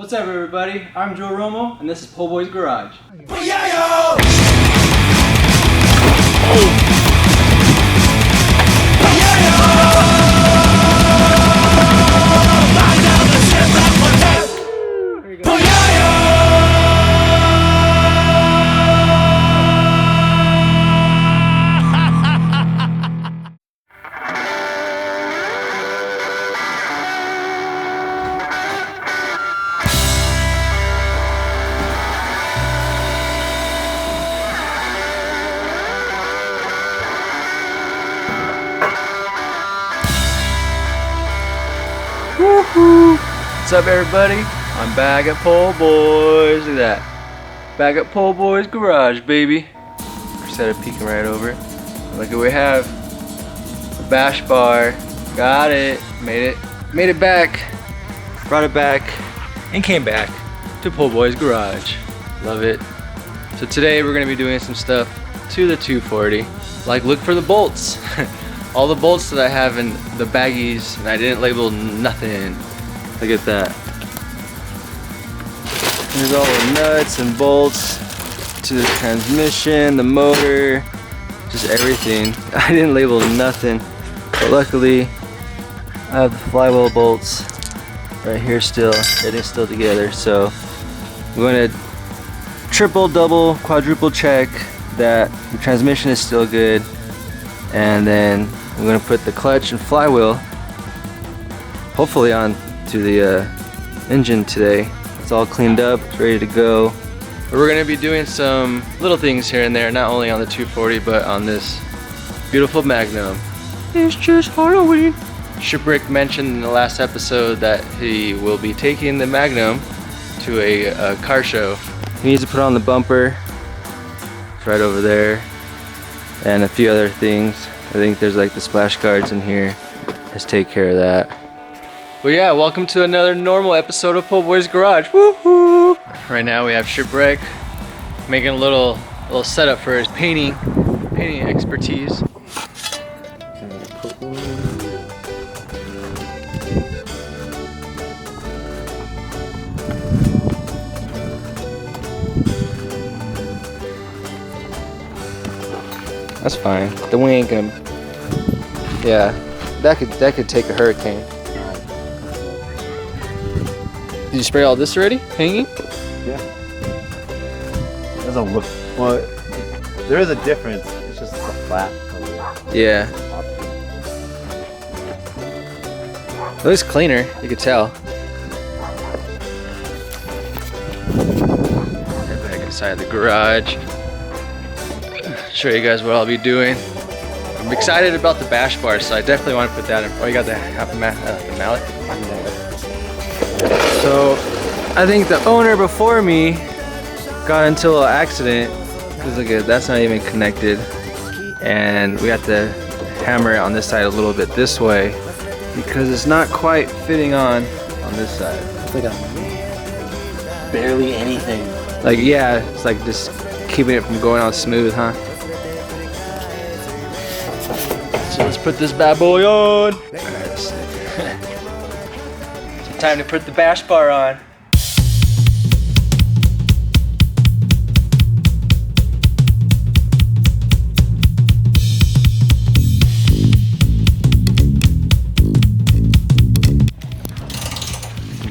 What's up, everybody? I'm Joe Romo, and this is Pole Boy's Garage. Woohoo! What's up, everybody? I'm back at Pole Boys. Look at that. Back at Pole Boys Garage, baby. Instead of peeking right over. Look at what we have. The bash bar. Got it. Made it back. Brought it back. And came back to Pole Boys Garage. Love it. So today we're going to be doing some stuff to the 240. Like, look for the bolts. All the bolts that I have in the baggies, and I didn't label nothing. Look at that. There's all the nuts and bolts to the transmission, the motor, just everything. I didn't label nothing, but luckily I have the flywheel bolts right here still. Everything's still together, so I'm going to triple, double, quadruple check that the transmission is still good, and then I'm going to put the clutch and flywheel hopefully on to the engine today. It's all cleaned up, it's ready to go. But we're going to be doing some little things here and there, not only on the 240 but on this beautiful Magnum. It's just Halloween. Shipwreck mentioned in the last episode that he will be taking the Magnum to a car show. He needs to put on the bumper. It's right over there. And a few other things. I think there's like the splash guards in here. Let's take care of that. Well, yeah, welcome to another normal episode of Pole Boys Garage. Woohoo! Right now we have Shipwreck making a little setup for his painting expertise. That's fine. The wing ain't gonna. Yeah, that could take a hurricane. Did you spray all this already? Hanging? Yeah. Doesn't look. Well, there is a difference. It's just a flat color. Yeah. It looks cleaner. You could tell. Get back inside the garage. Show you guys what I'll be doing. I'm excited about the bash bar, so I definitely want to put that in. Oh, you got the mallet? So, I think the owner before me got into a little accident, because look at, that's not even connected. And we have to hammer it on this side a little bit this way, because it's not quite fitting on this side. It's like barely anything. Like, yeah, it's like just keeping it from going on smooth, huh? So let's put this bad boy on. It's time to put the bash bar on.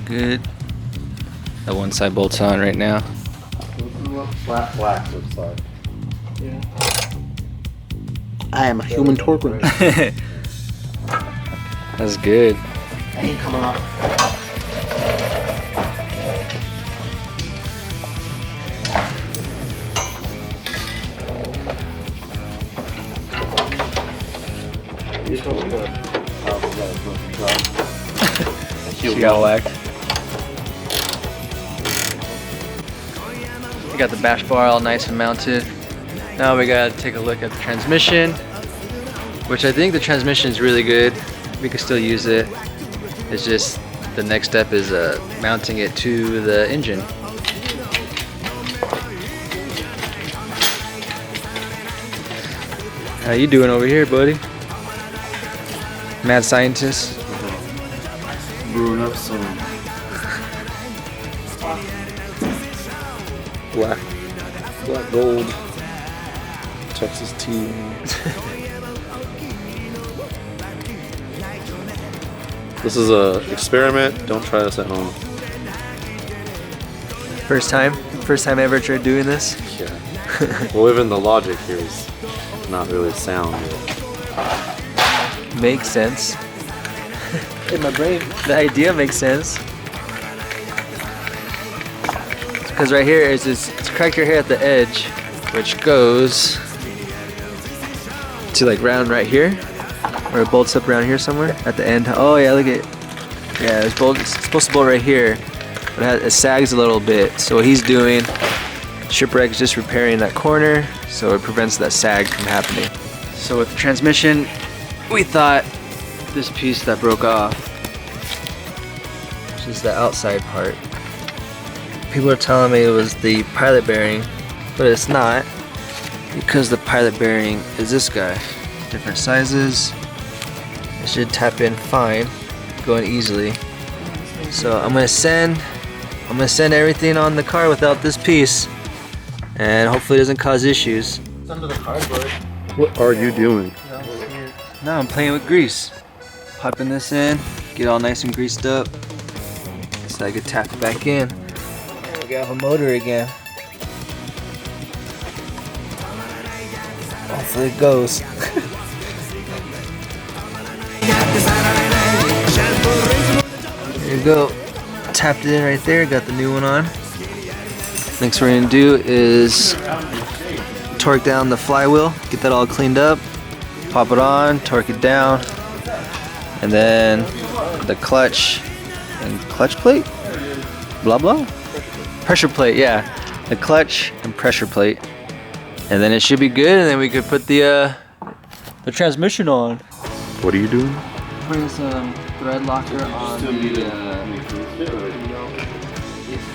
Good. That one side bolt's on right now. Flat black looks like. Yeah. I am a human torque wrench. That's good. I ain't coming off. She got whacked. We got the bash bar all nice and mounted. Now we gotta take a look at the transmission, which I think the transmission is really good. We can still use it. It's just the next step is mounting it to the engine. How you doing over here, buddy? Mad scientist. Brewing up some Black gold. Texas tea. This is a experiment. Don't try this at home. First time I ever tried doing this. Yeah. Well, even the logic here is not really sound. Makes sense. In my brain, the idea makes sense. Because right here is this connector here at the edge, which goes to like round right here, or it bolts up around here somewhere at the end. Oh yeah, look at, yeah, it's supposed to bolt right here, but it sags a little bit. So what he's doing, Shipwreck is just repairing that corner, so it prevents that sag from happening. So with the transmission, we thought this piece that broke off, which is the outside part. People are telling me it was the pilot bearing, but it's not, because the pilot bearing is this guy. Different sizes. It should tap in fine, going easily. So I'm gonna send everything on the car without this piece, and hopefully it doesn't cause issues. It's under the cardboard. What are you doing? Now I'm playing with grease. Popping this in, get all nice and greased up, so I can tap it back in. And we have a motor again. Hopefully it goes. There you go. Tapped it in right there, got the new one on. Next we're gonna do is torque down the flywheel, get that all cleaned up, pop it on, torque it down, and then the clutch and clutch plate? Blah blah? Pressure plate, yeah. The clutch and pressure plate. And then it should be good, and then we could put the transmission on. What are you doing? Putting some thread locker on the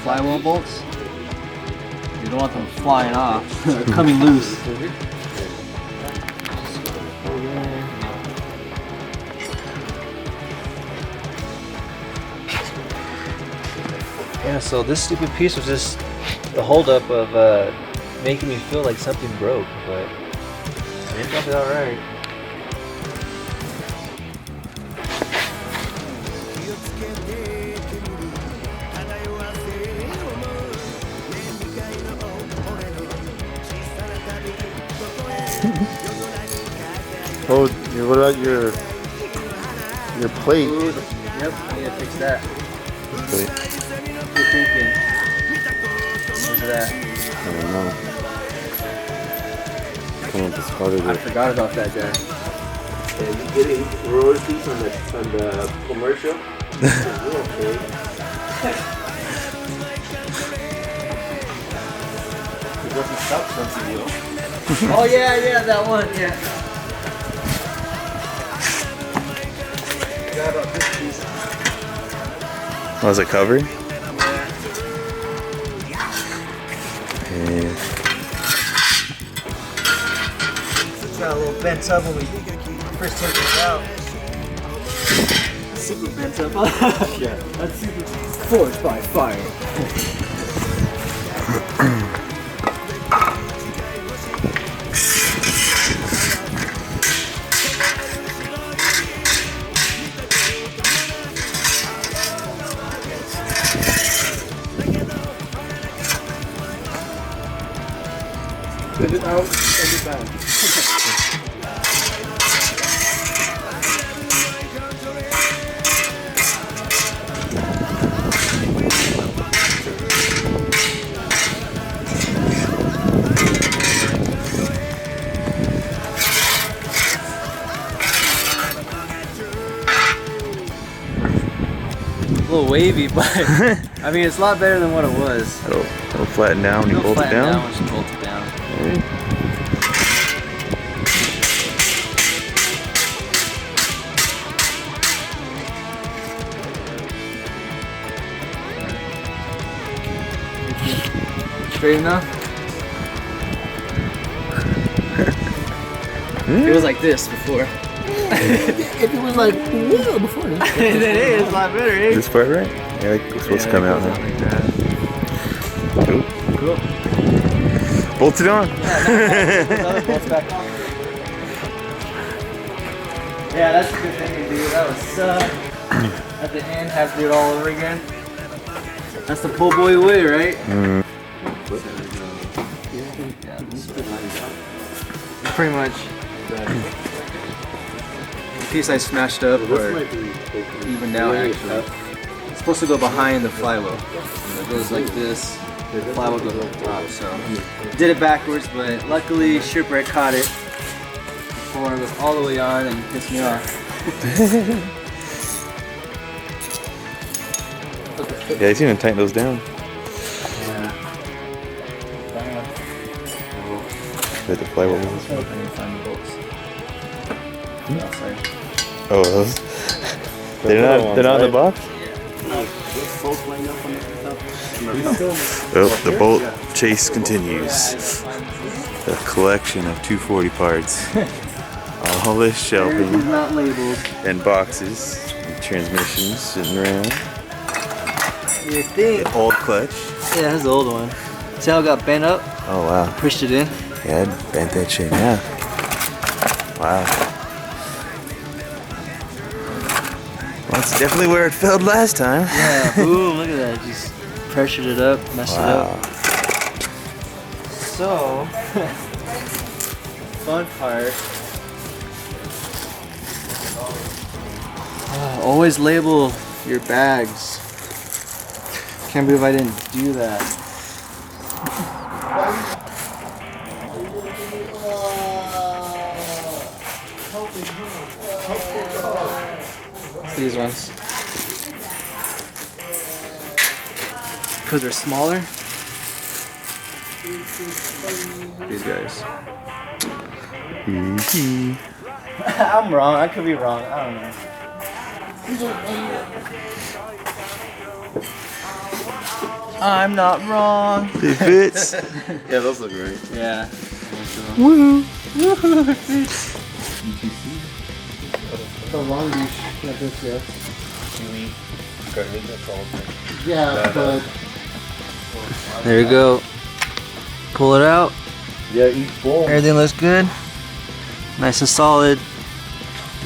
flywheel bolts. You don't want them flying off, coming loose. Yeah, so this stupid piece was just the holdup of making me feel like something broke, but it ended up alright. Oh, what about your plate? Ooh, yep, I need to fix that. Plate. What you thinking? Look at that. I don't know. Someone discarded I it. forgot about that guy. You getting royalties on the commercial? Oh yeah, that one, yeah. Forgot about this piece. Was it covered? Yeah. It's got a little bent up when we first took it out. Super bent up. Yeah. That's super forged by fire. Send it out, send it back. A little wavy, but I mean it's a lot better than what it was. It'll flatten down when you bolt it down. Once you bolt it down. Straight enough? It was like this before. If it was like, yeah, before. It is a lot better, eh? Is this part right? Yeah, it's supposed to come out now. Like that. Cool. Cool. Bolted on. Yeah, that's a good thing to do. That would suck. At the end, have to do it all over again. That's the pull boy way, right? Mm. Yeah, pretty much. The piece I smashed up, or even now actually, it's supposed to go behind the flywheel. It goes like this. The flywheel goes up top. So did it backwards, but luckily Shipwreck caught it before it was all the way on and pissed me off. Yeah, he's gonna tighten those down. With the flywheel. I need to find the bolts. Outside. Oh, those. They're not in the box? Oh, the bolt chase continues. The collection of 240 parts. All this shelving Not labeled. and boxes and transmissions sitting around. You think? The old clutch. Yeah, that's the old one. See how it got bent up? Oh wow. Pushed it in. Yeah, I bent that shit. Yeah. Wow. Well, it's definitely where it failed last time. Yeah, boom, look at that. Just pressured it up, messed it up. So, fun part. Always label your bags. Can't believe I didn't do that. These ones. Because they're smaller. These guys. I'm wrong. I could be wrong. I don't know. I'm not wrong. It fits. Yeah, those look great. Yeah. Woo! It fits. The Long Beach campus, yeah, but There you go. Pull it out. yeah, each bowl. Everything looks good. Nice and solid.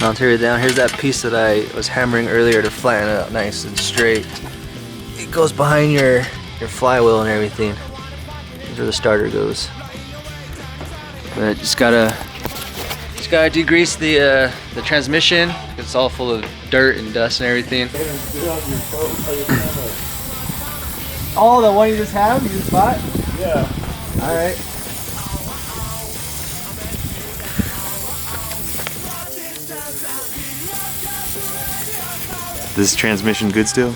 Now tear it down. Here's that piece that I was hammering earlier to flatten it out nice and straight. It goes behind your flywheel and everything. That's where the starter goes. But just gotta degrease the transmission. It's all full of dirt and dust and everything. Oh, the one you just have? You just bought? Yeah. All right. This transmission good still?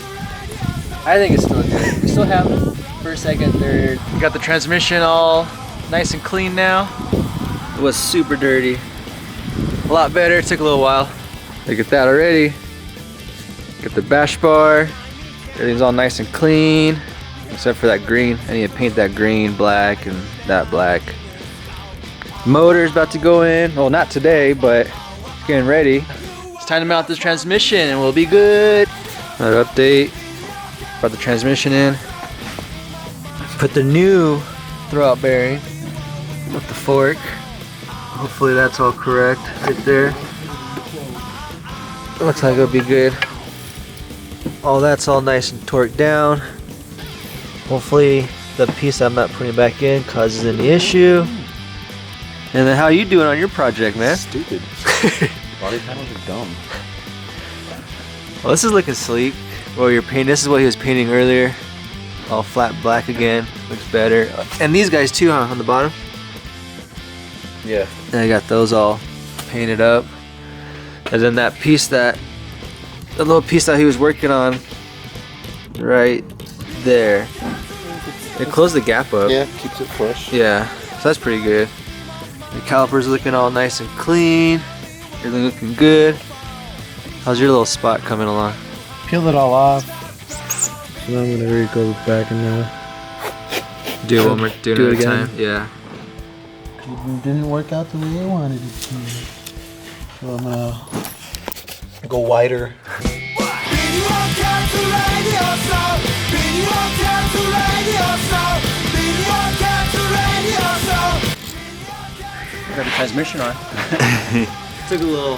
I think it's still good. We still have first, second, third. We got the transmission all nice and clean now. It was super dirty. A lot better. It took a little while. Look at that already. Got the bash bar. Everything's all nice and clean. Except for that green. I need to paint that green black and that black. Motor's about to go in. Well, not today, but getting ready. It's time to mount this transmission and we'll be good. Another update. Brought the transmission in. Put the new throwout bearing with the fork. Hopefully that's all correct right there. Looks like it'll be good. All that's all nice and torqued down. Hopefully the piece I'm not putting back in causes any issue. And then how you doing on your project, man? Stupid. Body panels are dumb. Well, this is looking sleek. Well, you're painting. This is what he was painting earlier. All flat black again. Looks better. And these guys too, huh? On the bottom. Yeah. And I got those all painted up. And then that piece the little piece that he was working on, right there. It closed the gap up. Yeah, keeps it fresh. Yeah, so that's pretty good. The calipers looking all nice and clean. Everything looking good. How's your little spot coming along? Peel it all off. So I'm gonna go back and Do it one more. Do it again. time. Yeah. it didn't work out the way I wanted it to. So I'm gonna go wider. Radio turn the transmission on. Took a little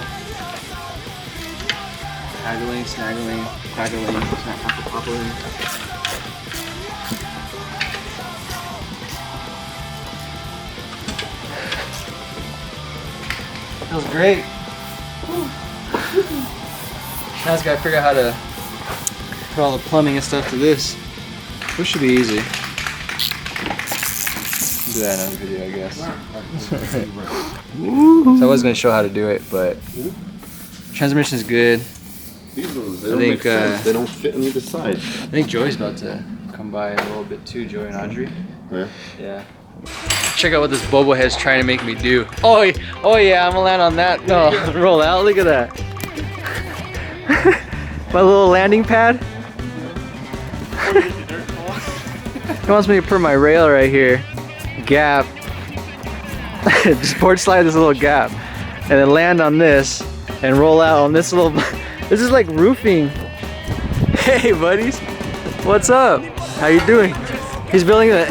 haggling, snaggling, quaggling, poppling. Feels great. Now I just gotta figure out how to put all the plumbing and stuff to this, which should be easy. Do that in another video, I guess. So I was gonna show how to do it, but transmission is good. These ones, they I don't think make sense. They don't fit on either side. I think Joey's about to come by in a little bit too, Joey and Audrey. Yeah. Yeah. Check out what this bobblehead's trying to make me do. Oh yeah, I'm gonna land on that. No, roll out. Look at that. My little landing pad. He wants me to put my rail right here. Gap. Just board slide this little gap, and then land on this, and roll out on this little. This is like roofing. Hey buddies, what's up? How you doing? He's building a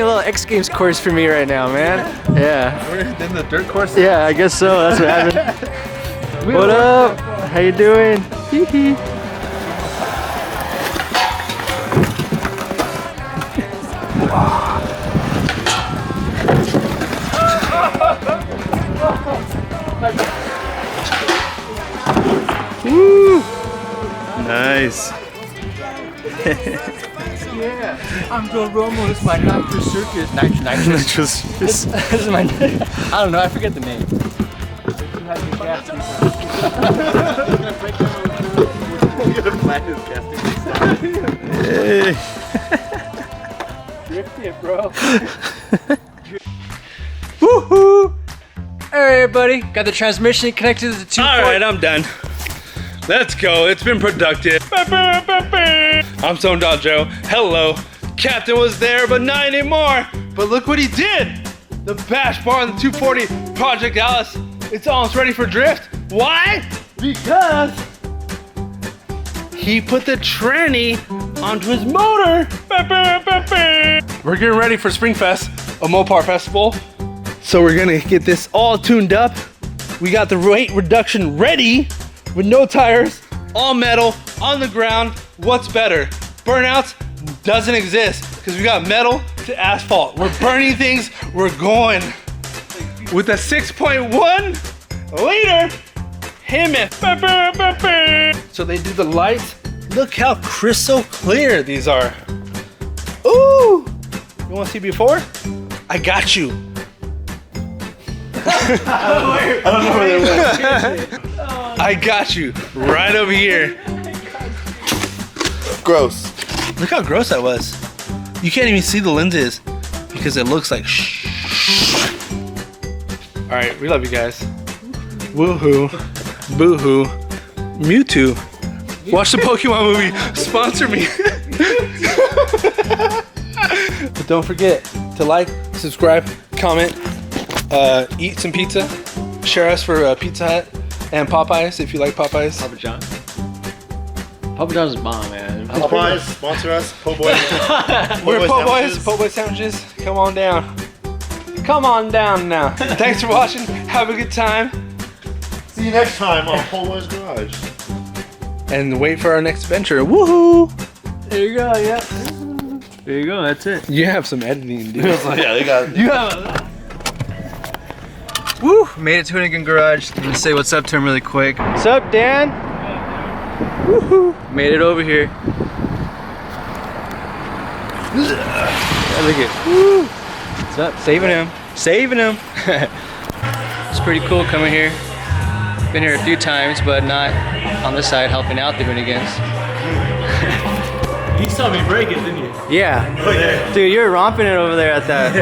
little X Games course for me right now, man. Yeah. Then the dirt course. Yeah, I guess so. That's what happened. What up? How you doing? Hee hee. Woo! Nice. Yeah, I'm Joe Romo. This is my nitrous circus. Nitrous. This is my. I don't know. I forget the name. Hey. Drift it, bro. Woohoo! Alright, everybody. Got the transmission connected to the 240. Alright, I'm done. Let's go. It's been productive. I'm Stone Joe. Hello. Captain was there, but not anymore. But look what he did. The bash bar on the 240 Project Alice. It's almost ready for drift. Why? Because he put the tranny onto his motor. We're getting ready for Springfest, a Mopar festival. So we're gonna get this all tuned up. We got the weight reduction ready with no tires, all metal, on the ground. What's better? Burnouts doesn't exist because we got metal to asphalt. We're burning things, we're going. With a 6.1 liter Hemi. So they do the lights. Look how crystal clear these are. Ooh! You wanna see before? I got you. I don't know where they went. I got you right over here. Gross. Look how gross that was. You can't even see the lenses because it looks like shh. All right, we love you guys. Woohoo, boohoo, Mewtwo. Watch the Pokemon movie. Sponsor me. But don't forget to like, subscribe, comment, eat some pizza, share us for Pizza Hut and Popeyes if you like Popeyes. Papa John. Papa John's is bomb, man. Popeyes, sponsor us. Po' boy. We're Po' Boys, sandwiches. Po' Boy sandwiches. Come on down. Come on down now. Thanks for watching. Have a good time. See you next time on Po' Boy's Garage. And wait for our next adventure. Woohoo! There you go, yeah. There you go, that's it. You have some editing, dude. Yeah, they got. You have Woo! Made it to Hoonigan Garage. I'm gonna say what's up to him really quick. What's up, Dan? Woohoo! Made it over here. Yeah, look at. Woo! What's up? Saving him. Saving him. It's pretty cool coming here. Been here a few times, but not on this side helping out the Hoonigans. You saw me break it, didn't you? Yeah. Dude, you're romping it over there at that.